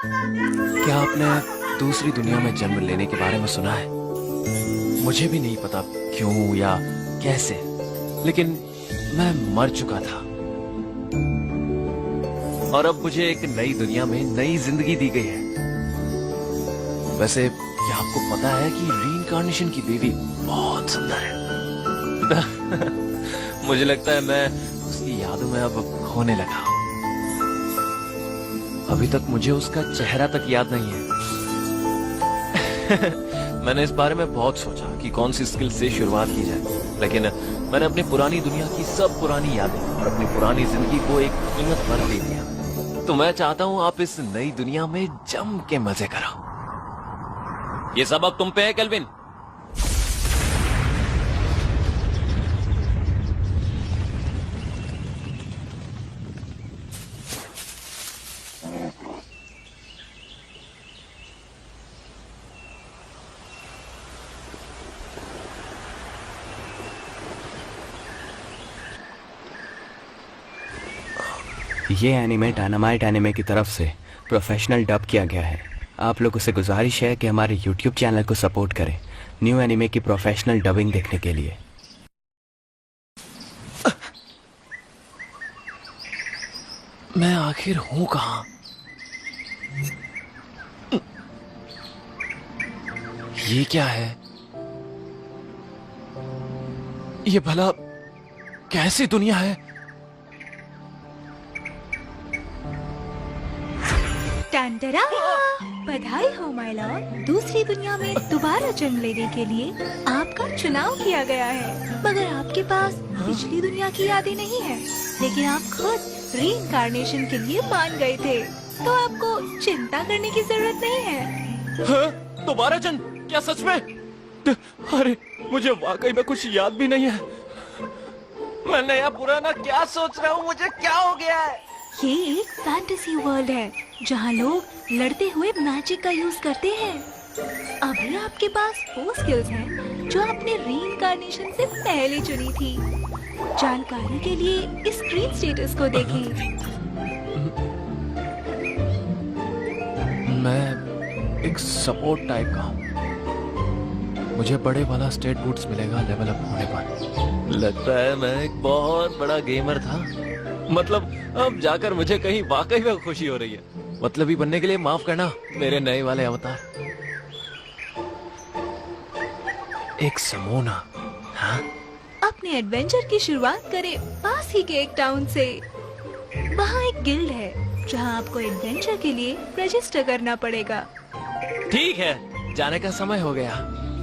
क्या आपने दूसरी दुनिया में जन्म लेने के बारे में सुना है? मुझे भी नहीं पता क्यों या कैसे, लेकिन मैं मर चुका था और अब मुझे एक नई दुनिया में नई जिंदगी दी गई है। वैसे क्या आपको पता है कि रीइंकार्नेशन की देवी बहुत सुंदर है? मुझे लगता है मैं उसकी यादों में अब खोने लगा हूं। अभी तक मुझे उसका चेहरा तक याद नहीं है। मैंने इस बारे में बहुत सोचा कि कौन सी स्किल से शुरुआत की जाए, लेकिन मैंने अपनी पुरानी दुनिया की सब पुरानी यादें और अपनी पुरानी जिंदगी को एक कीमत पर दे दिया। तो मैं चाहता हूं आप इस नई दुनिया में जम के मजे करो। ये सब अब तुम पे है केल्विन। ये एनिमे डायनामाइट एनिमे की तरफ से प्रोफेशनल डब किया गया है। आप लोगों से गुजारिश है कि हमारे YouTube चैनल को सपोर्ट करें न्यू एनिमे की प्रोफेशनल डबिंग देखने के लिए। मैं आखिर हूं कहां? ये क्या है? ये भला कैसी दुनिया है? टंटरा! बधाई हो माय लॉर्ड। दूसरी दुनिया में दोबारा जन्म लेने के लिए आपका चुनाव किया गया है। मगर आपके पास पिछली दुनिया की यादें नहीं है, लेकिन आप खुद रीइंकार्नेशन के लिए मान गए थे, तो आपको चिंता करने की जरूरत नहीं है। दोबारा जन्म? क्या सच में? अरे मुझे वाकई में कुछ याद भी नहीं है। मैं नया पुराना क्या सोच रहा हूँ? मुझे क्या हो गया है? ये एक फैंटेसी वर्ल्ड है जहाँ लोग लड़ते हुए मैजिक का यूज करते हैं। अभी आपके पास वो स्किल्स हैं जो आपने रीइंकार्नेशन से पहले चुनी थी। जानकारी के लिए इस स्क्रीन स्टेटस को देखें। मैं एक सपोर्ट टाइप का हूँ। मुझे बड़े वाला स्टेट बूट्स मिलेगा लेवल अप होने पर। लगता है मैं एक बहुत बड़ा गेमर था। मतलब अब जाकर मुझे कहीं वाकई में खुशी हो रही है। मतलबी बनने के लिए माफ करना मेरे नए वाले अवतार। एक समोना। हाँ? अपने एडवेंचर की शुरुआत करें पास ही के एक टाउन से। वहाँ एक गिल्ड है जहाँ आपको एडवेंचर के लिए रजिस्टर करना पड़ेगा। ठीक है, जाने का समय हो गया।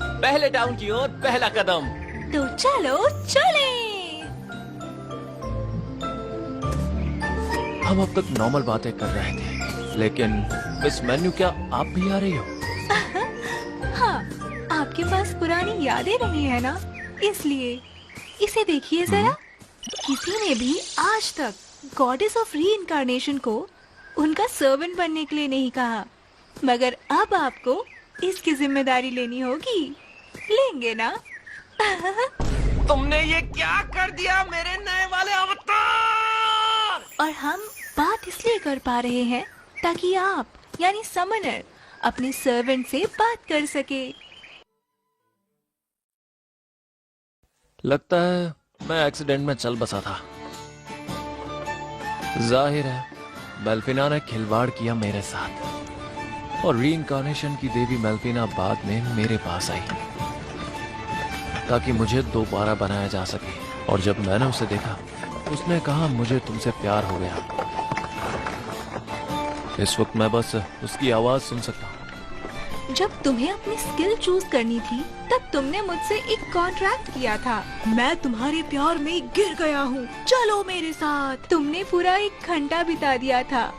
पहले टाउन की ओर पहला कदम। तो चलो चलें। हम अब तक नॉर्मल बातें कर रहे थे, लेकिन मिस मेन्यू क्या आप भी आ रही हो? हाँ, आपके पास पुरानी यादें नहीं है ना, इसलिए इसे देखिए जरा। किसी ने भी आज तक गॉडेस ऑफ रीइंकार्नेशन को उनका सर्वेंट बनने के लिए नहीं कहा, मगर अब आपको इसकी जिम्मेदारी लेनी होगी। लेंगे ना? तुमने ये क्या कर दिया मेरे नए वाले अवतार? और हम बात इसलिए कर पा रहे हैं ताकि आप यानी समनर अपने सर्वेंट से बात कर सके। लगता है मैं एक्सीडेंट में चल बसा था। जाहिर है मेल्फिना ने खिलवाड़ किया मेरे साथ, और रीइंकार्नेशन की देवी मेल्फिना बाद में मेरे पास आई ताकि मुझे दोबारा बनाया जा सके। और जब मैंने उसे देखा, उसने कहा मुझे तुमसे प्यार हो गया। इस वक्त मैं बस उसकी आवाज सुन सकता हूँ। जब तुम्हें अपनी स्किल चूज करनी थी, तब तुमने मुझसे एक कॉन्ट्रैक्ट किया था। मैं तुम्हारे प्यार में गिर गया हूँ, चलो मेरे साथ। तुमने पूरा 1 घंटा बिता दिया था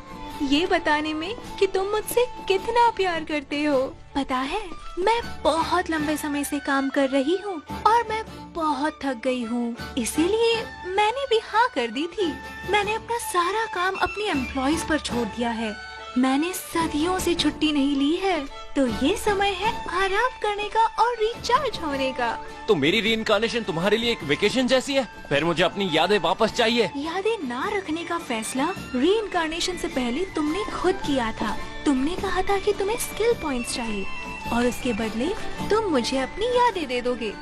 ये बताने में कि तुम मुझसे कितना प्यार करते हो। पता है, मैं बहुत लंबे समय से काम कर रही हूँ और मैं बहुत थक गई हूँ, इसीलिए मैंने भी हाँ कर दी थी। मैंने अपना सारा काम अपनी एम्प्लॉइज पर छोड़ दिया है। मैंने सदियों से छुट्टी नहीं ली है। तो ये समय है आराम करने का और रिचार्ज होने का। तो मेरी रीइंकार्नेशन तुम्हारे लिए एक वेकेशन जैसी है। फिर मुझे अपनी यादें वापस चाहिए। यादें ना रखने का फैसला रीइंकार्नेशन से पहले तुमने खुद किया था। तुमने कहा था कि तुम्हें स्किल पॉइंट्स चाहिए और उसके बदले तुम मुझे अपनी यादें दे दोगे।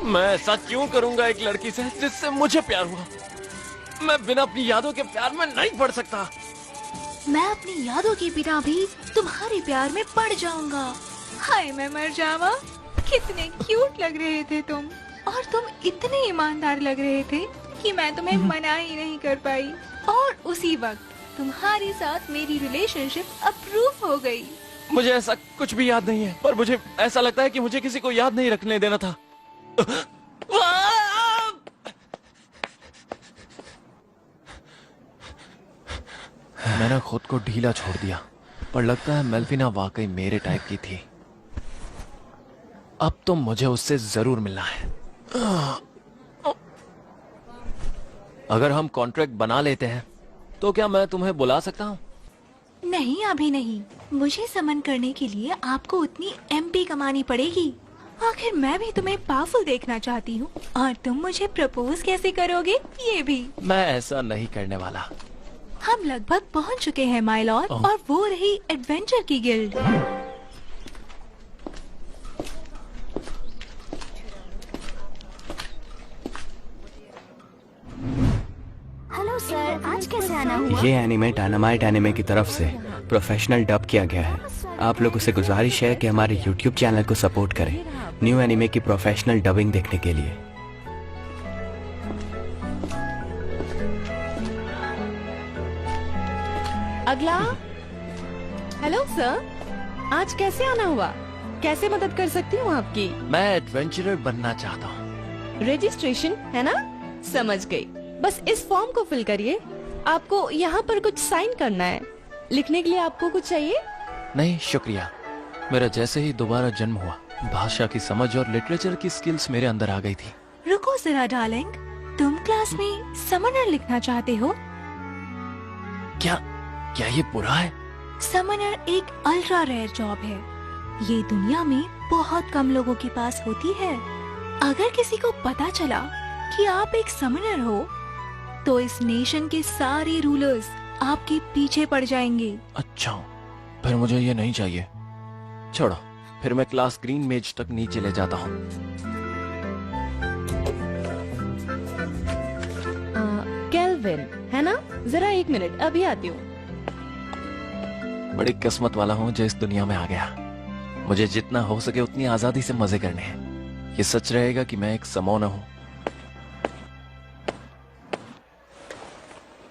मैं ऐसा क्यों करूंगा एक लड़की से जिससे मुझे प्यार हुआ? मैं बिना अपनी यादों के प्यार में नहीं पड़ सकता। मैं अपनी यादों के बिना भी तुम्हारे प्यार में पड़ जाऊंगा। हाय मैं मर जावा। कितने क्यूट लग रहे थे तुम, और तुम इतने ईमानदार लग रहे थे कि मैं तुम्हें मना ही नहीं कर पाई। और उसी वक्त तुम्हारे साथ मेरी रिलेशनशिप अप्रूव हो गई। मुझे ऐसा कुछ भी याद नहीं है, पर मुझे ऐसा लगता है कि मुझे किसी को याद नहीं रखने देना था। मैंने खुद को ढीला छोड़ दिया, पर लगता है मेल्फिना वाकई मेरे टाइप की थी। अब तो मुझे उससे जरूर मिलना है। अगर हम कॉन्ट्रैक्ट बना लेते हैं तो क्या मैं तुम्हें बुला सकता हूँ? नहीं अभी नहीं। मुझे समन करने के लिए आपको उतनी एमपी कमानी पड़ेगी। आखिर मैं भी तुम्हें पावरफुल देखना चाहती हूँ, और तुम मुझे प्रपोज कैसे करोगे ये भी। मैं ऐसा नहीं करने वाला। हम लगभग पहुँच चुके हैं माय लॉर्ड, और वो रही एडवेंचर की गिल्ड। हेलो सर, आज कैसे आना हुआ? ये एनिमे डायनामाइट एनिमे की तरफ से प्रोफेशनल डब किया गया है। आप लोगों से गुजारिश है कि हमारे YouTube चैनल को सपोर्ट करें न्यू एनिमे की प्रोफेशनल डबिंग देखने के लिए। अगला। हेलो सर, आज कैसे आना हुआ? कैसे मदद कर सकती हूँ आपकी? मैं एडवेंचरर बनना चाहता हूँ। रजिस्ट्रेशन है ना? समझ गई। बस इस फॉर्म को फिल करिए। आपको यहाँ पर कुछ साइन करना है। लिखने के लिए आपको कुछ चाहिए? नहीं शुक्रिया। मेरा जैसे ही दोबारा जन्म हुआ, भाषा की समझ और लिटरेचर की स्किल्स मेरे अंदर आ गई थी। रुको जरा डार्लिंग, तुम क्लास में समनर लिखना चाहते हो? क्या ये बुरा है? समनर एक अल्ट्रा रेयर जॉब है। ये दुनिया में बहुत कम लोगों के पास होती है। अगर किसी को पता चला कि आप एक समनर हो, तो इस नेशन के सारे रूलर्स आपके पीछे पड़ जाएंगे। अच्छा, फिर मुझे ये नहीं चाहिए। छोड़ो, फिर मैं क्लास ग्रीन मेज तक नीचे ले जाता हूँ। केल्विन है ना? जरा एक मिनट, अभी आती हूँ। बड़ी किस्मत वाला हूँ जो इस दुनिया में आ गया। मुझे जितना हो सके उतनी आजादी से मजे करने हैं। ये सच रहेगा कि मैं एक समोना हूँ।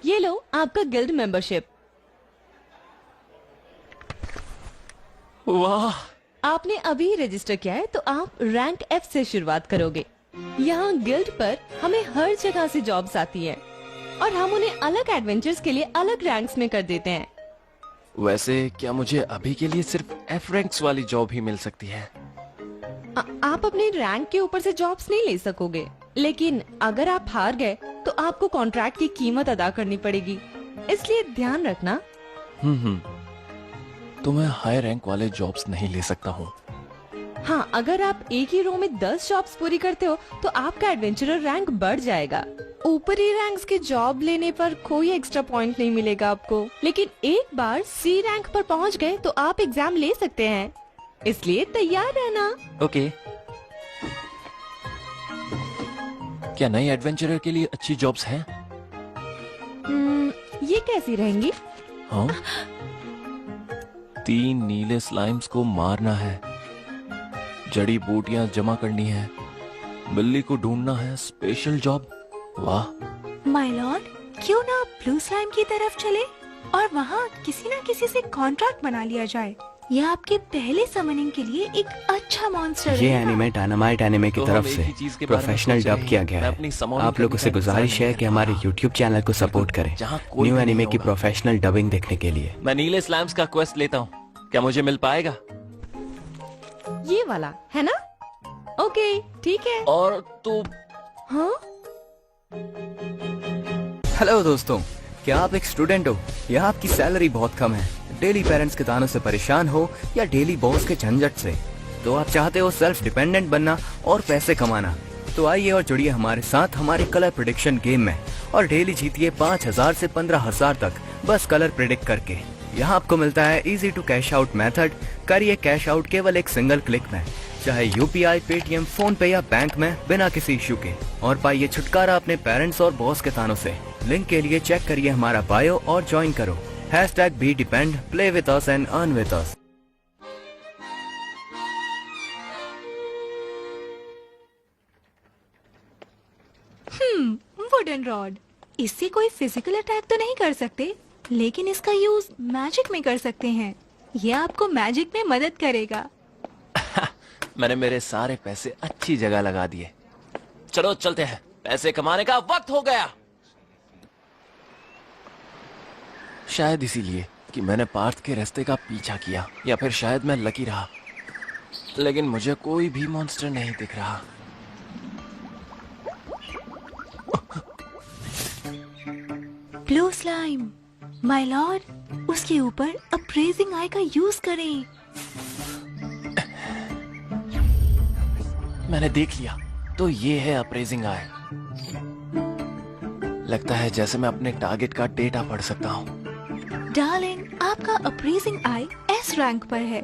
ये लो आपका गिल्ड मेंबरशिप। वाह, आपने अभी रजिस्टर किया है, तो आप रैंक F से शुरुआत करोगे। यहाँ गिल्ड पर हमें हर जगह से जॉब्स आती हैं, और हम उन्हें अलग एडवेंचर्स के लिए अलग रैंक्स में कर देते हैं। वैसे क्या मुझे अभी के लिए सिर्फ F रैंक्स वाली जॉब ही मिल सकती है? आप अपने रैंक के ऊपर से जॉब्स नहीं ले सकोगे, लेकिन अगर आप हार गए तो आपको कॉन्ट्रैक्ट की कीमत अदा करनी पड़ेगी, इसलिए ध्यान रखना। तो मैं हाई रैंक वाले जॉब्स नहीं ले सकता हूँ। हाँ, अगर आप एक ही रो में 10 जॉब्स पूरी करते हो तो आपका एडवेंचरर रैंक बढ़ जाएगा। ऊपरी रैंक्स की जॉब लेने पर कोई एक्स्ट्रा पॉइंट नहीं मिलेगा आपको, लेकिन एक बार C रैंक पर पहुँच गए तो आप एग्जाम ले सकते हैं, इसलिए तैयार रहना। ओके। क्या नई एडवेंचरर के लिए अच्छी जॉब्स हैं? ये कैसी रहेंगी? हाँ? 3 नीले स्लाइम्स को मारना है, जड़ी बूटियां जमा करनी है, बिल्ली को ढूंढना है। Special job. वाह। माय लॉर्ड, क्यों ना ब्लू स्लाइम की तरफ चले और वहाँ किसी न किसी से कॉन्ट्रैक्ट बना लिया जाए। यह आपके पहले समनिंग के लिए एक अच्छा मॉन्स्टर ये है। एनिमे डायनामाइट एनिमे की तो तरफ हम एक से ही चीज के बारे में प्रोफेशनल सोच रहे डब किया हैं। गया मैं है। अपनी समोन आप लोगों से का गुजारिश है कि हमारे YouTube चैनल को सपोर्ट करें जहाँ कोई न्यू भी एनिमे नहीं की होगा। प्रोफेशनल डबिंग देखने के लिए। मैं नीले स्लैम्स का क्वेस्ट लेता हूँ, क्या मुझे मिल पाएगा? ये वाला है ना? ओके, ठीक है। और तो हाँ, हेलो दोस्तों, क्या आप एक स्टूडेंट हो या आपकी सैलरी बहुत कम है? डेली पेरेंट्स के तानों से परेशान हो या डेली बॉस के झंझट से, तो आप चाहते हो सेल्फ डिपेंडेंट बनना और पैसे कमाना, तो आइए और जुड़िए हमारे साथ हमारे कलर प्रेडिक्शन गेम में और डेली जीतिए 5,000 से 15,000 तक बस कलर प्रेडिक्ट करके। यहाँ आपको मिलता है easy to cash out method. करिए कैश आउट केवल एक सिंगल क्लिक में, चाहे यूपीआई, पेटीएम, फोन पे या बैंक में, बिना किसी इशू के, और पाइए छुटकारा अपने पेरेंट्स और बॉस के तानों से। लिंक के लिए चेक करिए हमारा बायो और ज्वाइन करो। #BeDepend, play with us and earn with us। Wooden rod, इससे कोई फिजिकल अटैक तो नहीं कर सकते, लेकिन इसका यूज मैजिक में कर सकते हैं। ये आपको मैजिक में मदद करेगा। मैंने मेरे सारे पैसे अच्छी जगह लगा दिए। चलो चलते हैं, पैसे कमाने का वक्त हो गया। शायद इसीलिए कि मैंने पार्थ के रास्ते का पीछा किया, या फिर शायद मैं लकी रहा, लेकिन मुझे कोई भी मॉन्स्टर नहीं दिख रहा। ब्लू स्लाइम, माय लॉर्ड, उसके ऊपर अप्रेजिंग आई का यूज करें। मैंने देख लिया, तो ये है अप्रेजिंग आई। लगता है जैसे मैं अपने टारगेट का डेटा पढ़ सकता हूँ। डार्लिंग, आपका अप्रेजिंग आई S रैंक पर है।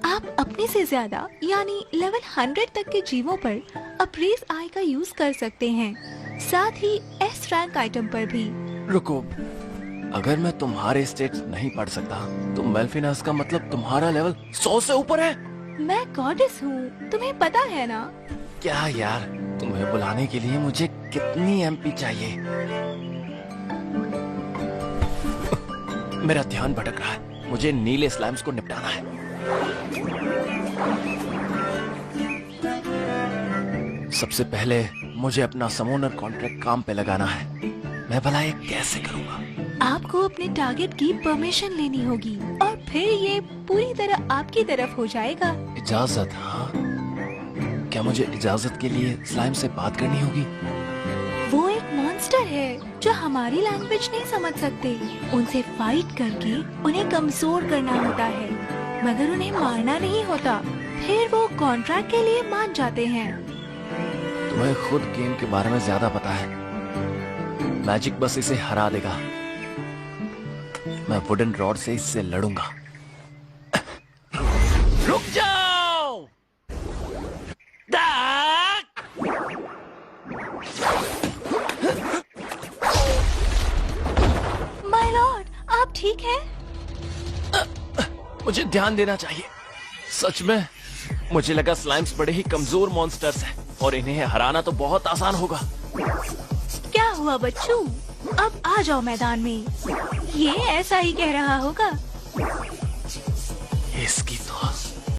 आप अपने से ज्यादा यानी लेवल 100 तक के जीवों पर अप्रेज आई का यूज कर सकते हैं, साथ ही S रैंक आइटम पर भी। रुको, अगर मैं तुम्हारे स्टेट्स नहीं पढ़ सकता तो मेल्फिनास का मतलब तुम्हारा लेवल 100 से ऊपर है। मैं गॉडेस हूँ, तुम्हें पता है ना। क्या यार, तुम्हें बुलाने के लिए मुझे कितनी MP चाहिए? मेरा ध्यान भटक रहा है, मुझे नीले स्लाइम्स को निपटाना है। सबसे पहले मुझे अपना समोनर कॉन्ट्रैक्ट काम पे लगाना है। मैं भला ये कैसे करूँगा? आपको अपने टारगेट की परमिशन लेनी होगी और फिर ये पूरी तरह आपकी तरफ हो जाएगा। इजाजत? हाँ, क्या मुझे इजाजत के लिए स्लाइम से बात करनी होगी? वो एक मॉन्स्टर है जो हमारी लैंग्वेज नहीं समझ सकते। उनसे फाइट करके उन्हें कमजोर करना होता है, मगर उन्हें मारना नहीं होता। फिर वो कॉन्ट्रैक्ट के लिए मान जाते हैं। तुम्हें खुद गेम के बारे में ज्यादा पता है। मैजिक बस इसे हरा देगा। मैं वुडन रॉड से इससे लड़ूंगा। रुक जाओ! माय लॉर्ड, आप ठीक हैं? मुझे ध्यान देना चाहिए। सच में मुझे लगा स्लाइम्स बड़े ही कमजोर मॉन्स्टर्स हैं और इन्हें हराना तो बहुत आसान होगा। क्या हुआ बच्चू? अब आ जाओ मैदान में। ये ऐसा ही कह रहा होगा। इसकी